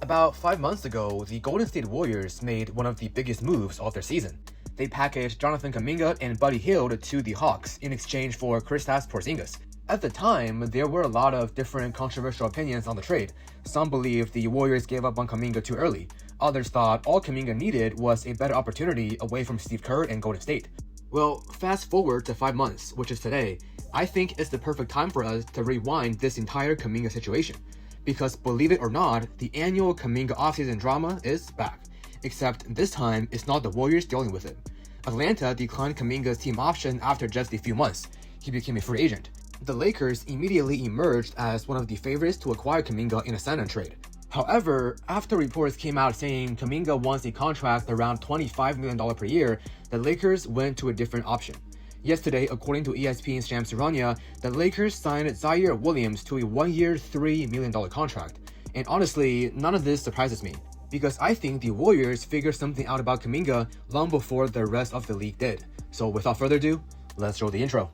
About 5 months ago, the Golden State Warriors made one of the biggest moves of their season. They packaged Jonathan Kuminga and Buddy Hield to the Hawks in exchange for Kristaps Porzingis. At the time, there were a lot of different controversial opinions on the trade. Some believed the Warriors gave up on Kaminga too early. Others thought all Kaminga needed was a better opportunity away from Steve Kerr and Golden State. Well, fast forward to 5 months, which is today, I think it's the perfect time for us to rewind this entire Kaminga situation. Because believe it or not, the annual Kaminga offseason drama is back. Except this time, it's not the Warriors dealing with it. Atlanta declined Kaminga's team option after just a few months. He became a free agent. The Lakers immediately emerged as one of the favorites to acquire Kaminga in a sign-on trade. However, after reports came out saying Kaminga wants a contract around $25 million per year, the Lakers went to a different option. Yesterday, according to ESPN's Shams Charania, the Lakers signed Ziare Williams to a 1-year, $3 million contract. And honestly, none of this surprises me, because I think the Warriors figured something out about Kaminga long before the rest of the league did. So without further ado, let's roll the intro.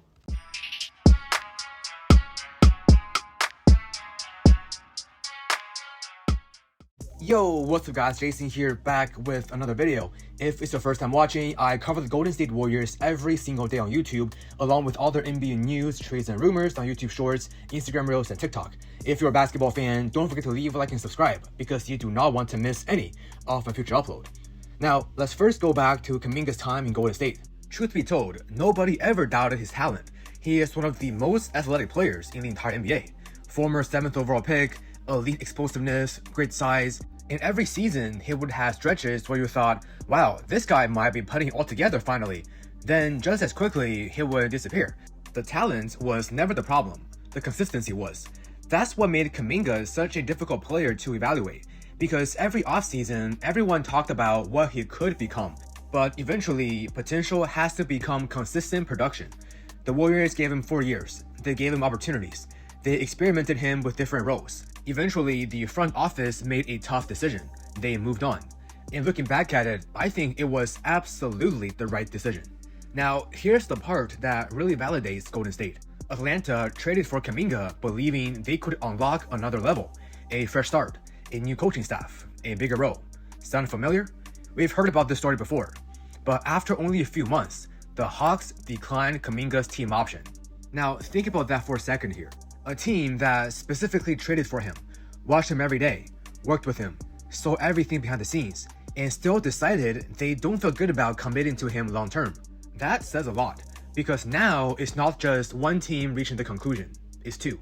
Yo, what's up guys, Jason here, back with another video. If it's your first time watching, I cover the Golden State Warriors every single day on YouTube, along with other NBA news, trades, and rumors on YouTube Shorts, Instagram Reels, and TikTok. If you're a basketball fan, don't forget to leave a like and subscribe, because you do not want to miss any of my future upload. Now, let's first go back to Kaminga's time in Golden State. Truth be told, nobody ever doubted his talent. He is one of the most athletic players in the entire NBA. Former 7th overall pick, elite explosiveness, great size. In every season, he would have stretches where you thought, wow, this guy might be putting it all together finally. Then just as quickly, he would disappear. The talent was never the problem. The consistency was. That's what made Kaminga such a difficult player to evaluate. Because every offseason, everyone talked about what he could become. But eventually, potential has to become consistent production. The Warriors gave him 4 years. They gave him opportunities. They experimented him with different roles. Eventually, the front office made a tough decision. They moved on. And looking back at it, I think it was absolutely the right decision. Now, here's the part that really validates Golden State. Atlanta traded for Kaminga believing they could unlock another level, a fresh start, a new coaching staff, a bigger role. Sound familiar? We've heard about this story before. But after only a few months, the Hawks declined Kaminga's team option. Now, think about that for a second here. A team that specifically traded for him, watched him every day, worked with him, saw everything behind the scenes, and still decided they don't feel good about committing to him long term. That says a lot, because now it's not just one team reaching the conclusion, it's two.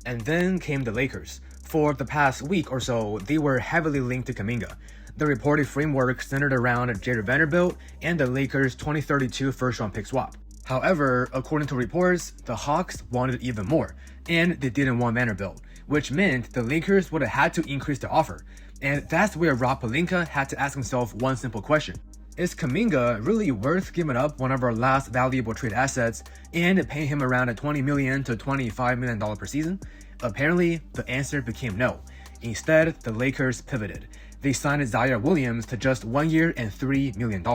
And then came the Lakers. For the past week or so, they were heavily linked to Kaminga. The reported framework centered around Jared Vanderbilt and the Lakers' 2032 first-round pick swap. However, according to reports, the Hawks wanted even more, and they didn't want Vanderbilt, which meant the Lakers would have had to increase their offer. And that's where Rob Pelinka had to ask himself one simple question. Is Kaminga really worth giving up one of our last valuable trade assets and paying him around $20 million to $25 million per season? Apparently, the answer became no. Instead, the Lakers pivoted. They signed Ziare Williams to just 1 year and $3 million.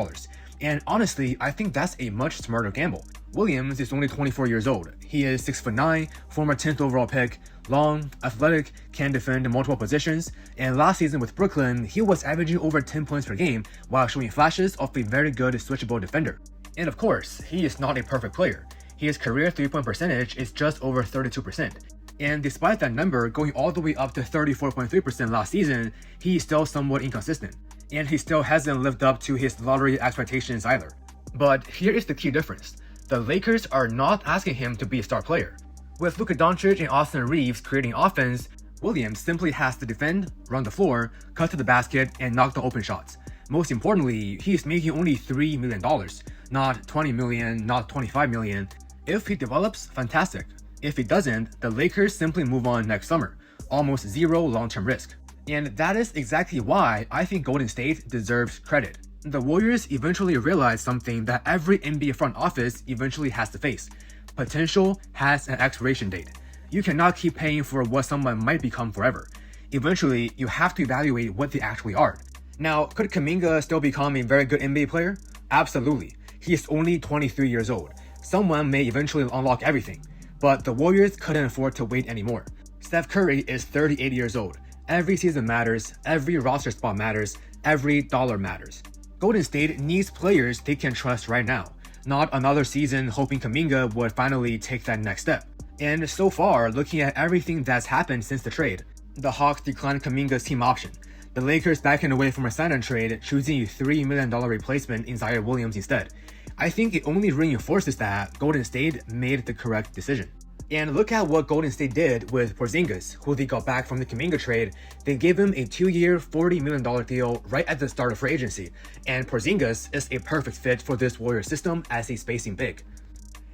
And honestly, I think that's a much smarter gamble. Williams is only 24 years old. He is 6'9", former 10th overall pick, long, athletic, can defend multiple positions, and last season with Brooklyn, he was averaging over 10 points per game while showing flashes of a very good switchable defender. And of course, he is not a perfect player. His career 3-point percentage is just over 32%. And despite that number going all the way up to 34.3% last season, he is still somewhat inconsistent. And he still hasn't lived up to his lottery expectations either. But here is the key difference. The Lakers are not asking him to be a star player. With Luka Doncic and Austin Reeves creating offense, Williams simply has to defend, run the floor, cut to the basket, and knock the open shots. Most importantly, he is making only $3 million, not $20 million, not $25 million. If he develops, fantastic. If he doesn't, the Lakers simply move on next summer. Almost zero long-term risk. And that is exactly why I think Golden State deserves credit. The Warriors eventually realized something that every NBA front office eventually has to face. Potential has an expiration date. You cannot keep paying for what someone might become forever. Eventually, you have to evaluate what they actually are. Now, could Kaminga still become a very good NBA player? Absolutely. He is only 23 years old. Someone may eventually unlock everything. But the Warriors couldn't afford to wait anymore. Steph Curry is 38 years old. Every season matters, every roster spot matters, every dollar matters. Golden State needs players they can trust right now, not another season hoping Kaminga would finally take that next step. And so far, looking at everything that's happened since the trade, the Hawks declined Kaminga's team option. The Lakers backing away from a sign-on trade, choosing a $3 million replacement in Ziare Williams instead. I think it only reinforces that Golden State made the correct decision. And look at what Golden State did with Porzingis, who they got back from the Kaminga trade. They gave him a 2-year, $40 million deal right at the start of free agency, and Porzingis is a perfect fit for this Warriors system as a spacing big.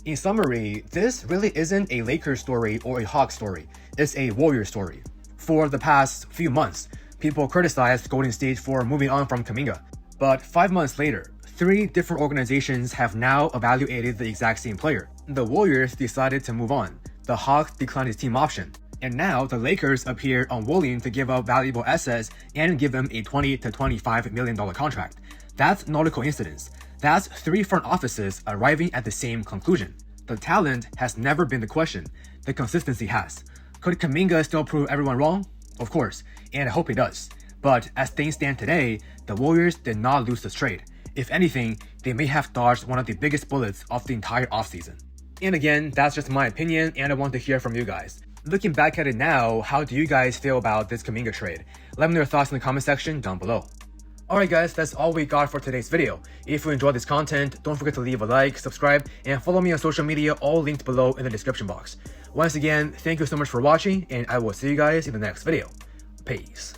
In summary, this really isn't a Lakers story or a Hawks story, it's a Warriors story. For the past few months, people criticized Golden State for moving on from Kaminga, but 5 months later, 3 different organizations have now evaluated the exact same player. The Warriors decided to move on, the Hawks declined his team option, and now the Lakers appear unwilling to give up valuable assets and give him a $20 to $25 million contract. That's not a coincidence. That's 3 front offices arriving at the same conclusion. The talent has never been the question, the consistency has. Could Kaminga still prove everyone wrong? Of course, and I hope he does. But as things stand today, the Warriors did not lose this trade. If anything, they may have dodged one of the biggest bullets of the entire offseason. And again, that's just my opinion, and I want to hear from you guys. Looking back at it now, how do you guys feel about this Kaminga trade? Let me know your thoughts in the comment section down below. Alright guys, that's all we got for today's video. If you enjoyed this content, don't forget to leave a like, subscribe, and follow me on social media, all linked below in the description box. Once again, thank you so much for watching, and I will see you guys in the next video. Peace.